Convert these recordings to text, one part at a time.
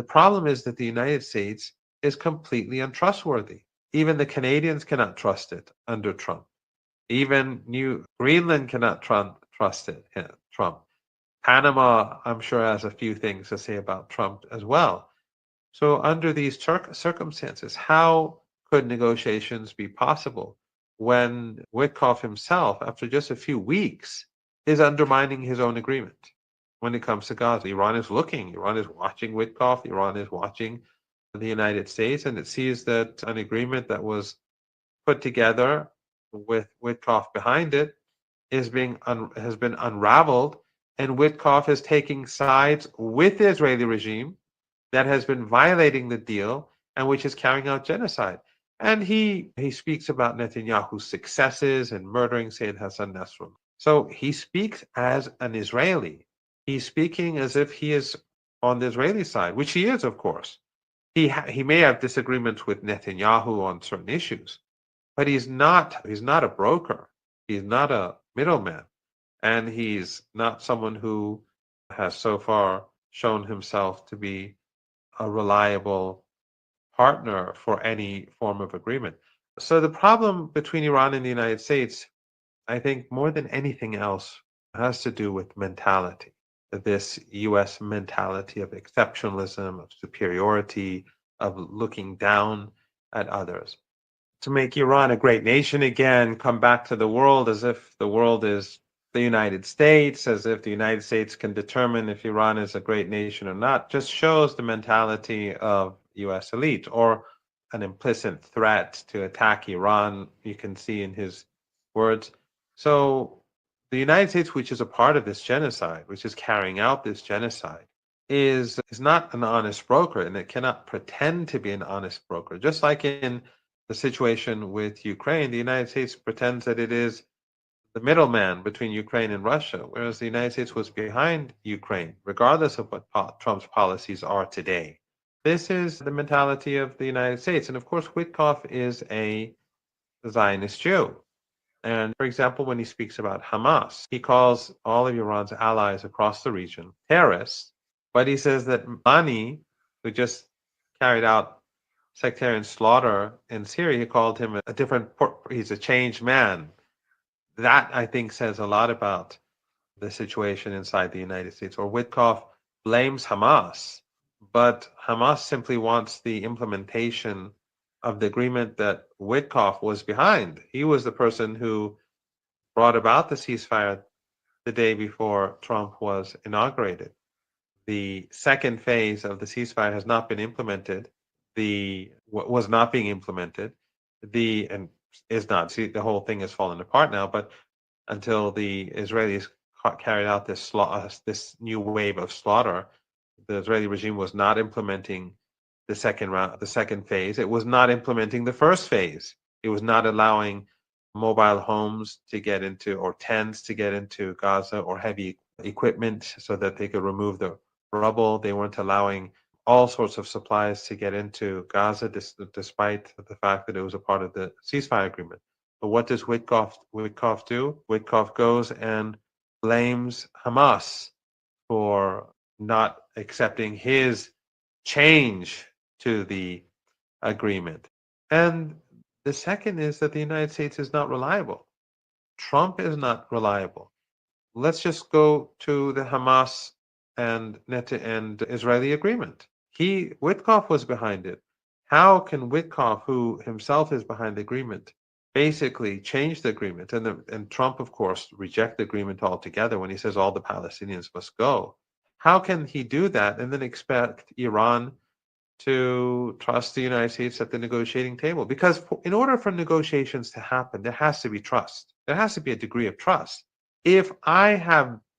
The problem is that the United States is completely untrustworthy. Even the Canadians cannot trust it under Trump. Even New Greenland cannot trust it. Trump. Panama, I'm sure, has a few things to say about Trump as well. So, under these circumstances, how could negotiations be possible when Witkoff himself, after just a few weeks, is undermining his own agreement when it comes to Gaza? Iran is looking, Iran is watching Witkoff, Iran is watching the United States, and it sees that an agreement that was put together with Witkoff behind it has been unraveled, and Witkoff is taking sides with the Israeli regime that has been violating the deal and which is carrying out genocide. And he speaks about Netanyahu's successes in murdering Sayyid Hassan Nasrallah. So he speaks as an Israeli. He's speaking as if he is on the Israeli side, which he is, of course. He may have disagreements with Netanyahu on certain issues, but he's not a broker. He's not a middleman, and he's not someone who has so far shown himself to be a reliable partner for any form of agreement. So the problem between Iran and the United States, I think more than anything else, has to do with mentality. This U.S. mentality of exceptionalism, of superiority, of looking down at others. To make Iran a great nation again, come back to the world as if the world is the United States, as if the United States can determine if Iran is a great nation or not, just shows the mentality of U.S. elite, or an implicit threat to attack Iran, you can see in his words. So the United States, which is a part of this genocide, which is carrying out this genocide, is not an honest broker, and it cannot pretend to be an honest broker. Just like in the situation with Ukraine, the United States pretends that it is the middleman between Ukraine and Russia, whereas the United States was behind Ukraine, regardless of what Trump's policies are today. This is the mentality of the United States. And of course, Witkoff is a Zionist Jew. And for example, when he speaks about Hamas, he calls all of Iran's allies across the region terrorists, but he says that Mani, who just carried out sectarian slaughter in Syria, he called him he's a changed man. That, I think, says a lot about the situation inside the United States. Or Witkoff blames Hamas, but Hamas simply wants the implementation of the agreement that Witkoff was behind. He was the person who brought about the ceasefire the day before Trump was inaugurated. The second phase of the ceasefire has not been implemented. Was not being implemented. And is not. See, the whole thing has fallen apart now. But until the Israelis carried out this new wave of slaughter, the Israeli regime was not implementing the second phase. It was not implementing the first phase. It was not allowing mobile homes to get into, or tents to get into Gaza, or heavy equipment so that they could remove the rubble. They weren't allowing all sorts of supplies to get into Gaza, despite the fact that it was a part of the ceasefire agreement. But what does Witkoff do? Witkoff goes and blames Hamas for not accepting his change to the agreement. And the second is that the United States is not reliable. Trump is not reliable. Let's just go to the Hamas and Israeli agreement. Witkoff was behind it. How can Witkoff, who himself is behind the agreement, basically change the agreement? And Trump, of course, reject the agreement altogether when he says all the Palestinians must go. How can he do that and then expect Iran to trust the United States at the negotiating table? Because in order for negotiations to happen, there has to be trust. There has to be a degree of trust. If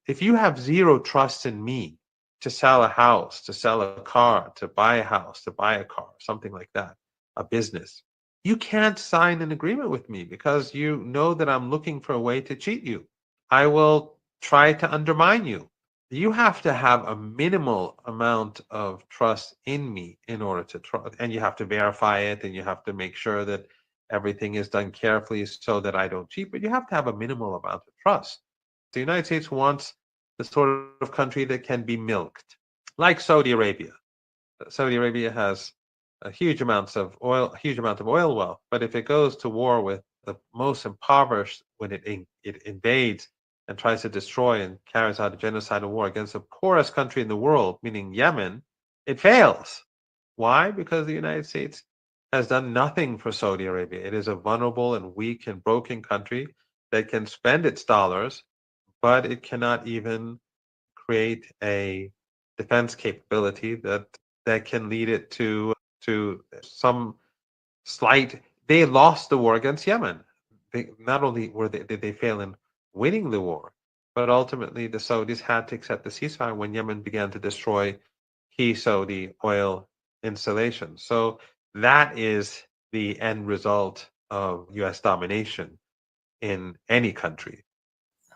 you have zero trust in me to sell a house, to sell a car, to buy a house, to buy a car, something like that, a business, you can't sign an agreement with me because you know that I'm looking for a way to cheat you. I will try to undermine you. You have to have a minimal amount of trust in me in order to trust, and you have to verify it, and you have to make sure that everything is done carefully so that I don't cheat, but you have to have a minimal amount of trust. The United States wants the sort of country that can be milked, like Saudi Arabia. Saudi Arabia has a huge amount of oil wealth. But if it goes to war with the most impoverished, when it invades and tries to destroy and carries out a genocidal war against the poorest country in the world, meaning Yemen, it fails. Why? Because the United States has done nothing for Saudi Arabia. It is a vulnerable and weak and broken country that can spend its dollars, but it cannot even create a defense capability that can lead it to some slight. They lost the war against Yemen. Not only did they fail in winning the war, but ultimately the Saudis had to accept the ceasefire when Yemen began to destroy key Saudi oil installations. So that is the end result of U.S. domination in any country.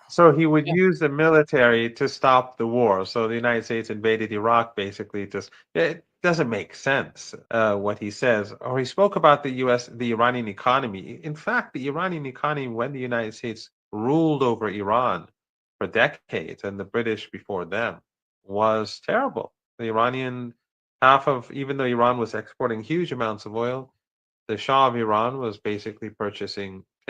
So he would Yeah. use the military to stop the war. So the United States invaded Iraq basically. Just it doesn't make sense what he says. Or he spoke about the Iranian economy. In fact, the Iranian economy, when the United States ruled over Iran for decades, and the British before them, was terrible. The Iranian half of, even though Iran was exporting huge amounts of oil, the Shah of Iran was basically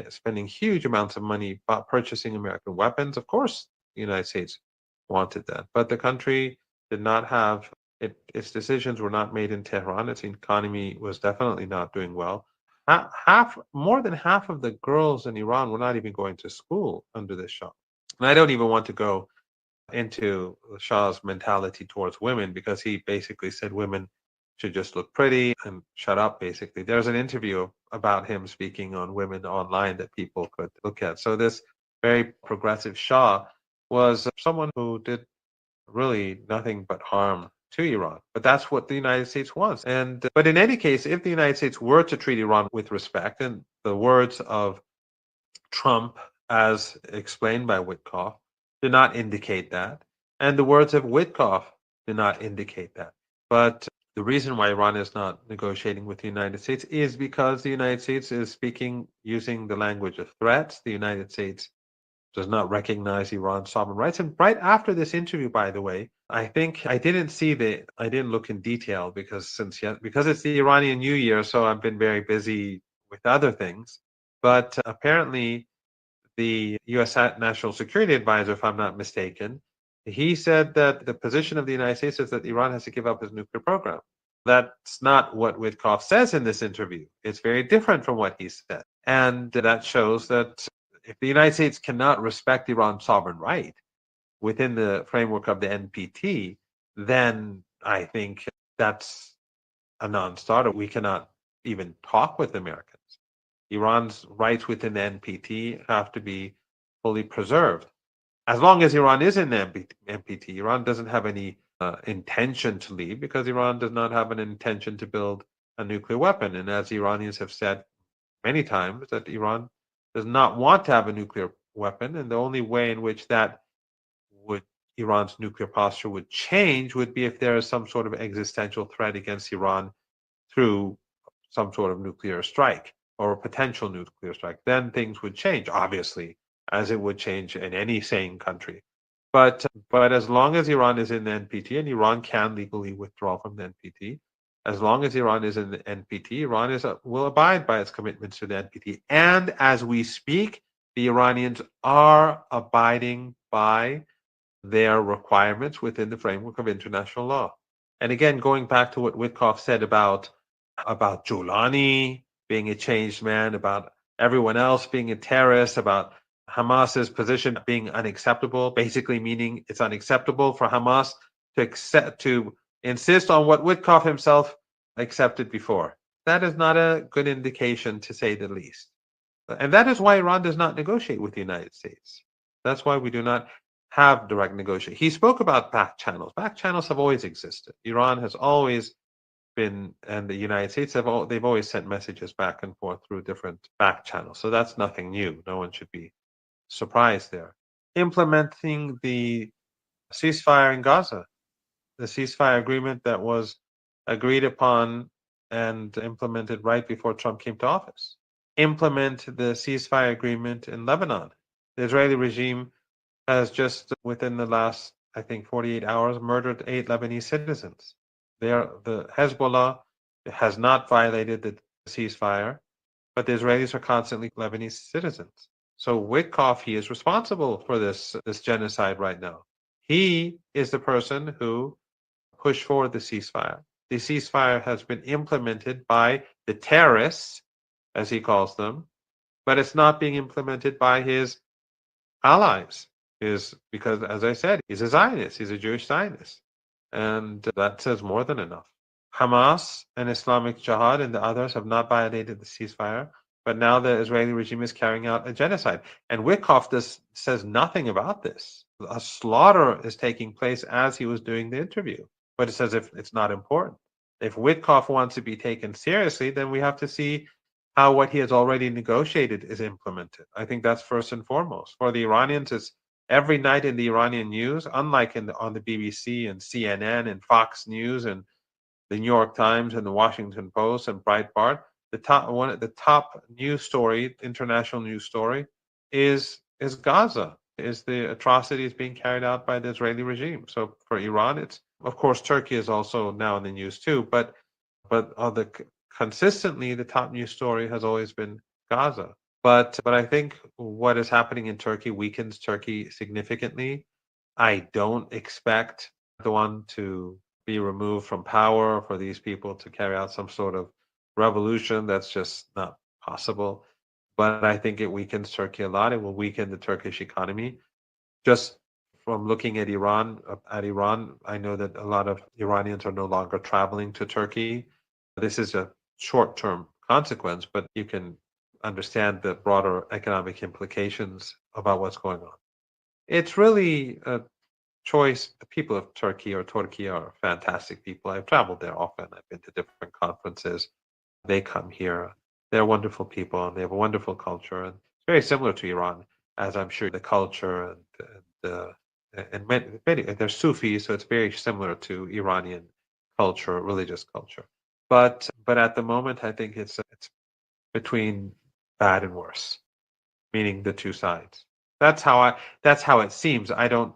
spending huge amounts of money purchasing American weapons. Of course, the United States wanted that, but the country did not have its decisions were not made in Tehran. Its economy was definitely not doing well. More than half of the girls in Iran were not even going to school under the Shah. And I don't even want to go into the Shah's mentality towards women because he basically said women should just look pretty and shut up, basically. There's an interview about him speaking on women online that people could look at. So this very progressive Shah was someone who did really nothing but harm to Iran. But that's what the United States wants. And but in any case, if the United States were to treat Iran with respect, and the words of Trump, as explained by Witkoff, do not indicate that. And the words of Witkoff do not indicate that. But the reason why Iran is not negotiating with the United States is because the United States is speaking using the language of threats. The United States does not recognize Iran's sovereign rights. And right after this interview, by the way, I think I didn't look in detail because it's the Iranian New Year, so I've been very busy with other things. But apparently, the U.S. National Security Advisor, if I'm not mistaken, he said that the position of the United States is that Iran has to give up its nuclear program. That's not what Witkoff says in this interview. It's very different from what he said. And that shows that if the United States cannot respect Iran's sovereign right within the framework of the NPT, then I think that's a non-starter. We cannot even talk with Americans. Iran's rights within the NPT have to be fully preserved. As long as Iran is in the NPT, Iran doesn't have any intention to leave because Iran does not have an intention to build a nuclear weapon. And as Iranians have said many times, that Iran does not want to have a nuclear weapon. And the only way in which that would Iran's nuclear posture would change would be if there is some sort of existential threat against Iran through some sort of nuclear strike or a potential nuclear strike, then things would change, obviously, as it would change in any sane country. But as long as Iran is in the NPT, and Iran can legally withdraw from the NPT, as long as Iran is in the NPT, Iran will abide by its commitments to the NPT. And as we speak, the Iranians are abiding by their requirements within the framework of international law. And again, going back to what Witkoff said about Giuliani being a changed man, about everyone else being a terrorist, about Hamas's position being unacceptable, basically meaning it's unacceptable for Hamas to insist on what Witkoff himself accepted before. That is not a good indication, to say the least. And that is why Iran does not negotiate with the United States. That's why we do not have direct negotiation. He spoke about back channels. Back channels have always existed. Iran has always been, and the United States they've always sent messages back and forth through different back channels. So that's nothing new. No one should be surprised there. Implementing the ceasefire in Gaza, the ceasefire agreement that was agreed upon and implemented right before Trump came to office. Implement the ceasefire agreement in Lebanon. The Israeli regime has just within the last, I think, 48 hours murdered 8 Lebanese citizens. The Hezbollah has not violated the ceasefire, but the Israelis are constantly Lebanese citizens. So Witkoff, he is responsible for this genocide right now. He is the person who pushed forward the ceasefire. The ceasefire has been implemented by the terrorists, as he calls them, but it's not being implemented by his allies. Because, as I said, he's a Zionist, he's a Jewish Zionist, and that says more than enough. Hamas and Islamic Jihad and the others have not violated the ceasefire, but now the Israeli regime is carrying out a genocide. And Witkoff says nothing about this. A slaughter is taking place as he was doing the interview, but it's as if it's not important. If Witkoff wants to be taken seriously, then we have to see how what he has already negotiated is implemented. I think that's first and foremost. For the Iranians, it's every night in the Iranian news, unlike on the BBC and CNN and Fox News and the New York Times and the Washington Post and Breitbart, the top news story, international news story, is Gaza, is the atrocities being carried out by the Israeli regime. So for Iran, it's of course Turkey is also now in the news too, but consistently the top news story has always been Gaza. But I think what is happening in Turkey weakens Turkey significantly. I don't expect Erdogan to be removed from power, for these people to carry out some sort of revolution. That's just not possible. But I think it weakens Turkey a lot. It will weaken the Turkish economy. Just from looking at Iran, I know that a lot of Iranians are no longer traveling to Turkey. This is a short-term consequence, but you can understand the broader economic implications about what's going on. It's really a choice. The people of Turkey are fantastic people. I've traveled there often. I've been to different conferences. They come here. They're wonderful people, and they have a wonderful culture. And it's very similar to Iran, as I'm sure the culture and many they're Sufis, so it's very similar to Iranian culture, religious culture. But at the moment, I think it's between bad and worse, meaning the two sides. That's how it seems. I don't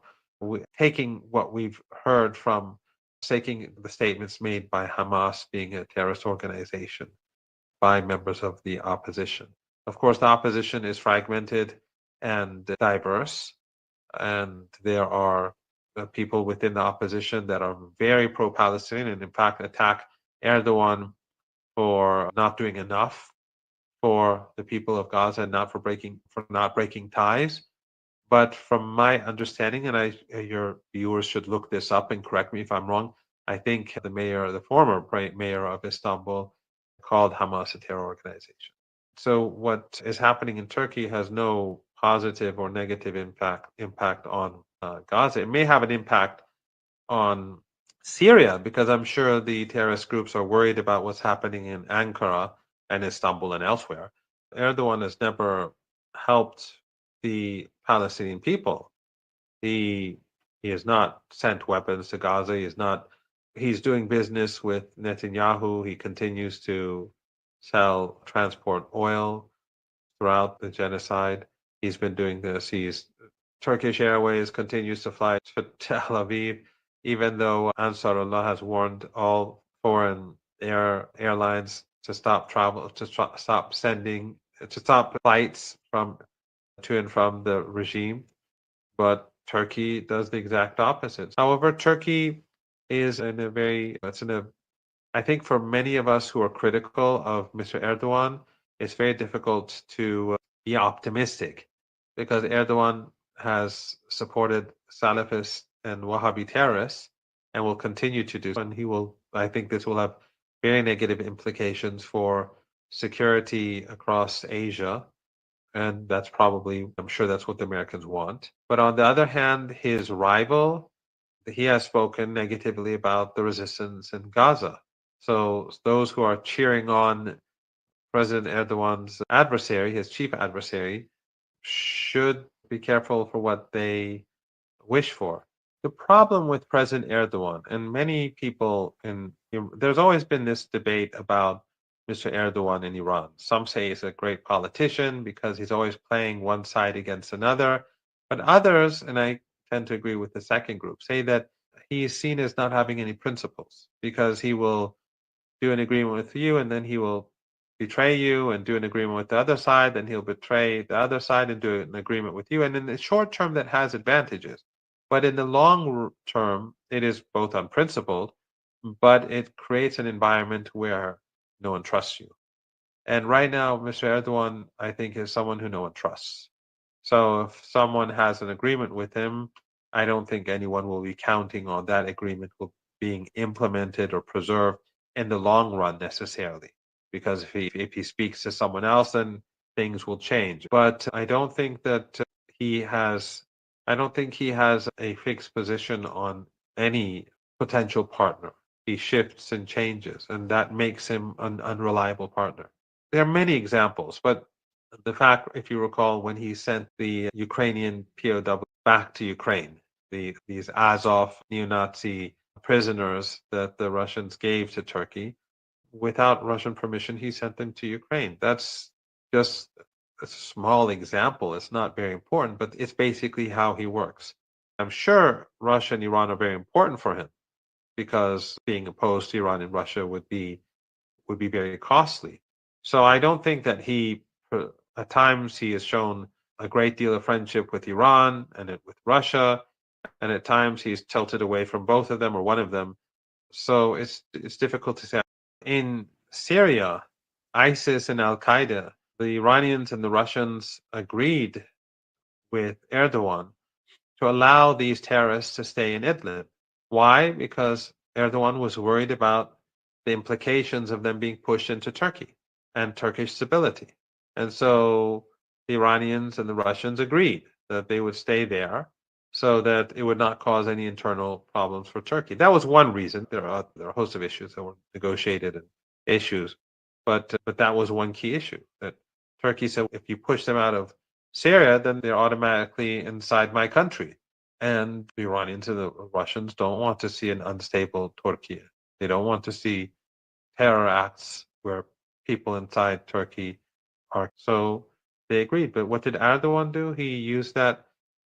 taking what we've heard from taking the statements made by Hamas being a terrorist organization by members of the opposition. Of course, the opposition is fragmented and diverse, and there are people within the opposition that are very pro-Palestinian and in fact attack Erdogan for not doing enough for the people of Gaza and not breaking ties. But from my understanding, and your viewers should look this up and correct me if I'm wrong, I think the former mayor of Istanbul, called Hamas a terror organization. So what is happening in Turkey has no positive or negative impact on Gaza. It may have an impact on Syria, because I'm sure the terrorist groups are worried about what's happening in Ankara and Istanbul and elsewhere. Erdogan has never helped the Palestinian people. He has not sent weapons to Gaza. He's doing business with Netanyahu. He continues to transport oil throughout the genocide. He's been doing this. Turkish Airways continues to fly to Tel Aviv, even though Ansarullah has warned all foreign airlines to stop flights to and from the regime. But Turkey does the exact opposite. However, Turkey is I think for many of us who are critical of Mr. Erdogan, it's very difficult to be optimistic, because Erdogan has supported Salafist and Wahhabi terrorists and will continue to do so. And I think this will have very negative implications for security across Asia. And I'm sure that's what the Americans want. But on the other hand, his rival, he has spoken negatively about the resistance in Gaza. So those who are cheering on President Erdogan's adversary, his chief adversary, should be careful for what they wish for. The problem with President Erdogan, and many people there's always been this debate about Mr. Erdogan in Iran. Some say he's a great politician because he's always playing one side against another. But others, and I tend to agree with the second group, say that he is seen as not having any principles because he will do an agreement with you and then he will betray you and do an agreement with the other side, then he'll betray the other side and do an agreement with you. And in the short term, that has advantages. But in the long term, it is both unprincipled, but it creates an environment where no one trusts you. And right now, Mr. Erdogan, I think, is someone who no one trusts. So if someone has an agreement with him, I don't think anyone will be counting on that agreement being implemented or preserved in the long run necessarily. Because if he speaks to someone else, then things will change. But I don't think that he has I don't think he has a fixed position on any potential partner. He shifts and changes, and that makes him an unreliable partner. There are many examples, but the fact, if you recall, when he sent the Ukrainian POW back to Ukraine, these Azov neo-Nazi prisoners that the Russians gave to Turkey, without Russian permission, he sent them to Ukraine. That's just a small example. It's not very important, but it's basically how he works. I'm sure Russia and Iran are very important for him because being opposed to Iran and Russia would be very costly. So I don't think that at times he has shown a great deal of friendship with Iran and with Russia, and at times he's tilted away from both of them or one of them. So it's difficult to say. In Syria, ISIS and Al Qaeda, the Iranians and the Russians agreed with Erdogan to allow these terrorists to stay in Idlib. Why? Because Erdogan was worried about the implications of them being pushed into Turkey and Turkish stability. And so the Iranians and the Russians agreed that they would stay there so that it would not cause any internal problems for Turkey. That was one reason. There are a host of issues that were negotiated and issues, but that was one key issue that Turkey said if you push them out of Syria, then they're automatically inside my country. And the Iranians and the Russians don't want to see an unstable Turkey. They don't want to see terror acts where people inside Turkey are. So they agreed. But what did Erdogan do? He used that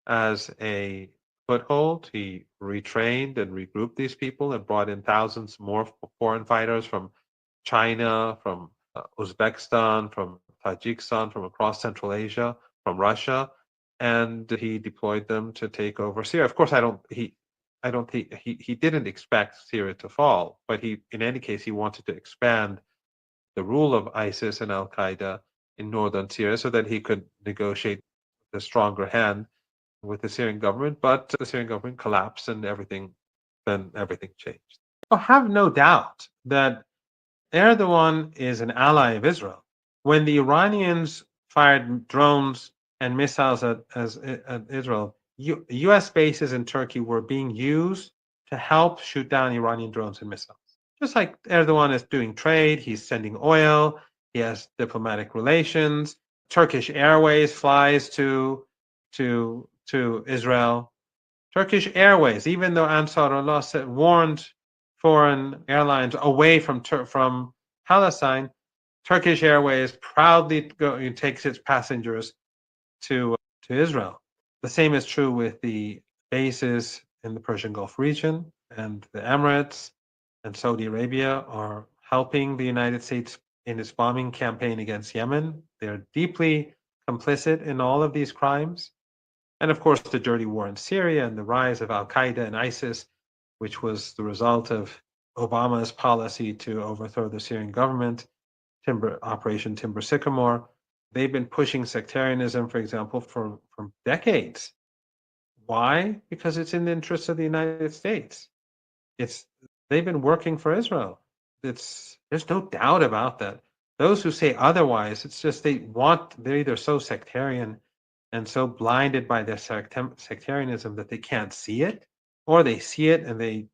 as a foothold. He retrained and regrouped these people and brought in thousands more foreign fighters from China, from Uzbekistan, from Tajikistan, from across Central Asia, from Russia, and he deployed them to take over Syria. Of course, I don't think he didn't expect Syria to fall, but in any case, he wanted to expand the rule of ISIS and Al Qaeda in northern Syria so that he could negotiate the stronger hand with the Syrian government. But the Syrian government collapsed, and everything changed. So have no doubt that Erdogan is an ally of Israel. When the Iranians fired drones and missiles at Israel, U.S. bases in Turkey were being used to help shoot down Iranian drones and missiles. Just like Erdogan is doing trade, he's sending oil, he has diplomatic relations. Turkish Airways flies to Israel. Turkish Airways, even though Ansar Allah warned foreign airlines away from Palestine, Turkish Airways proudly takes its passengers to Israel. The same is true with the bases in the Persian Gulf region, and the Emirates and Saudi Arabia are helping the United States in its bombing campaign against Yemen. They're deeply complicit in all of these crimes. And of course, the dirty war in Syria and the rise of Al Qaeda and ISIS, which was the result of Obama's policy to overthrow the Syrian government, Operation Timber Sycamore. They've been pushing sectarianism, for example, for decades. Why? Because it's in the interest of the United States. They've been working for Israel. There's no doubt about that. Those who say otherwise, it's just they're either so sectarian and so blinded by their sectarianism that they can't see it, or they see it and they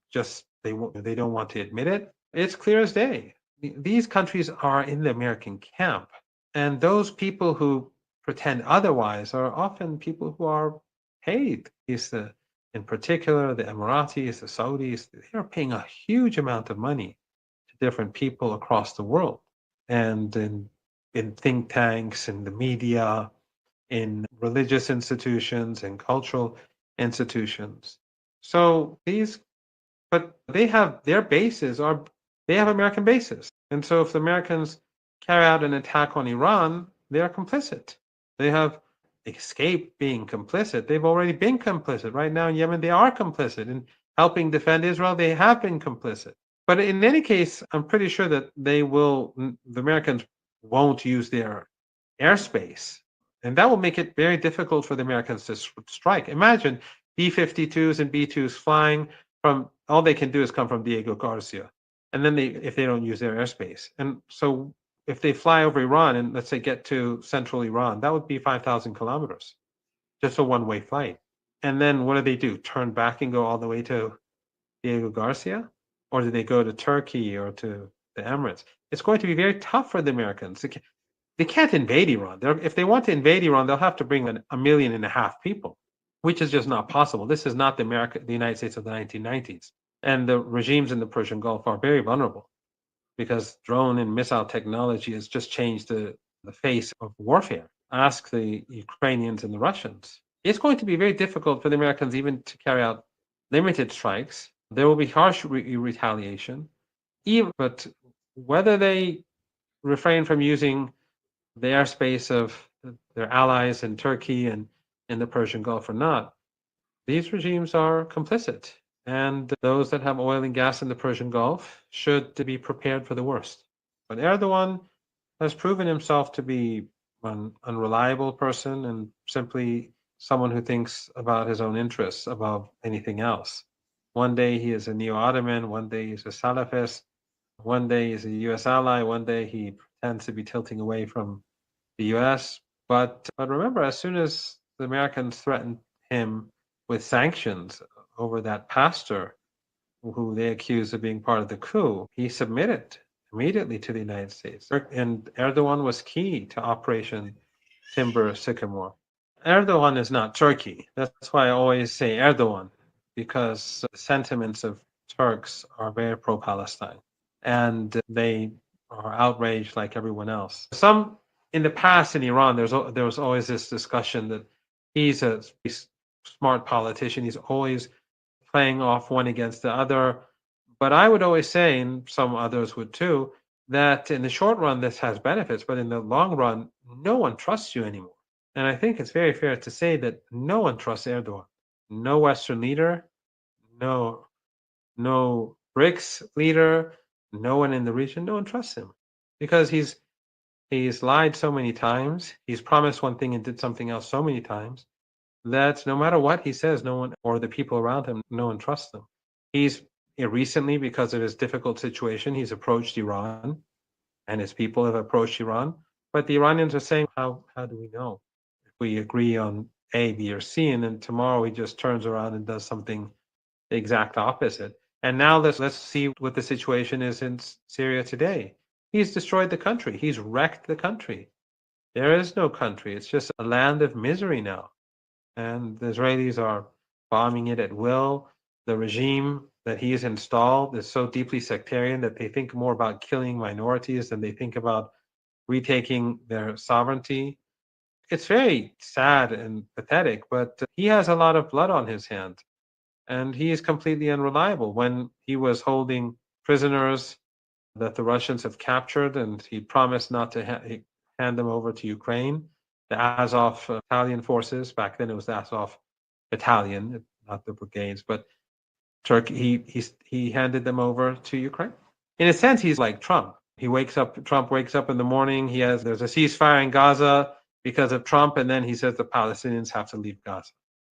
don't want to admit it. It's clear as day. These countries are in the American camp, and those people who pretend otherwise are often people who are paid. In particular, the Emiratis, the Saudis, they are paying a huge amount of money to different people across the world, and in think tanks, in the media, in religious institutions and cultural institutions. So these but they have their bases are they have American bases. And so if the Americans carry out an attack on Iran, they are complicit. They have escaped being complicit. They've already been complicit. Right now in Yemen, they are complicit. In helping defend Israel, they have been complicit. But in any case, I'm pretty sure that the Americans won't use their airspace. And that will make it very difficult for the Americans to strike. Imagine B-52s and B-2s flying from, all they can do is come from Diego Garcia. And then if they don't use their airspace. And so if they fly over Iran and let's say get to central Iran, that would be 5,000 kilometers, just a one-way flight. And then what do? Turn back and go all the way to Diego Garcia? Or do they go to Turkey or to the Emirates? It's going to be very tough for the Americans. They can't invade Iran. If they want to invade Iran, they'll have to bring 1.5 million people, which is just not possible. This is not the United States of the 1990s. And the regimes in the Persian Gulf are very vulnerable because drone and missile technology has just changed the face of warfare. Ask the Ukrainians and the Russians. It's going to be very difficult for the Americans even to carry out limited strikes. There will be harsh retaliation. But whether they refrain from using the airspace of their allies in Turkey and in the Persian Gulf or not, these regimes are complicit. And those that have oil and gas in the Persian Gulf should be prepared for the worst. But Erdogan has proven himself to be an unreliable person and simply someone who thinks about his own interests above anything else. One day he is a neo-Ottoman, one day he's a Salafist, one day he's a U.S. ally, one day he pretends to be tilting away from the U.S. But remember, as soon as the Americans threatened him with sanctions over that pastor who they accused of being part of the coup, he submitted immediately to the United States. And Erdogan was key to Operation Timber Sycamore. Erdogan is not Turkey. That's why I always say Erdogan, because the sentiments of Turks are very pro-Palestine. And they are outraged like everyone else. In the past in Iran, there was always this discussion that he's a smart politician. He's always playing off one against the other. But I would always say, and some others would too, that in the short run, this has benefits, but in the long run, no one trusts you anymore. And I think it's very fair to say that no one trusts Erdogan. No Western leader, no BRICS leader, no one in the region, no one trusts him because he's lied so many times. He's promised one thing and did something else so many times that no matter what he says, no one or the people around him, no one trusts them. He's recently, because of his difficult situation, he's approached Iran and his people have approached Iran. But the Iranians are saying, how do we know? If we agree on A, B, or C, and then tomorrow he just turns around and does something the exact opposite. And now let's see what the situation is in Syria today. He's destroyed the country. He's wrecked the country. There is no country. It's just a land of misery now. And the Israelis are bombing it at will. The regime that he's installed is so deeply sectarian that they think more about killing minorities than they think about retaking their sovereignty. It's very sad and pathetic, but he has a lot of blood on his hands. And he is completely unreliable. When he was holding prisoners that the Russians have captured, and he promised not to hand them over to Ukraine, the Azov Battalion forces, back then it was the Azov Battalion, not the brigades, but Turkey, he handed them over to Ukraine. In a sense, he's like Trump. Trump wakes up in the morning, there's a ceasefire in Gaza because of Trump, and then he says the Palestinians have to leave Gaza.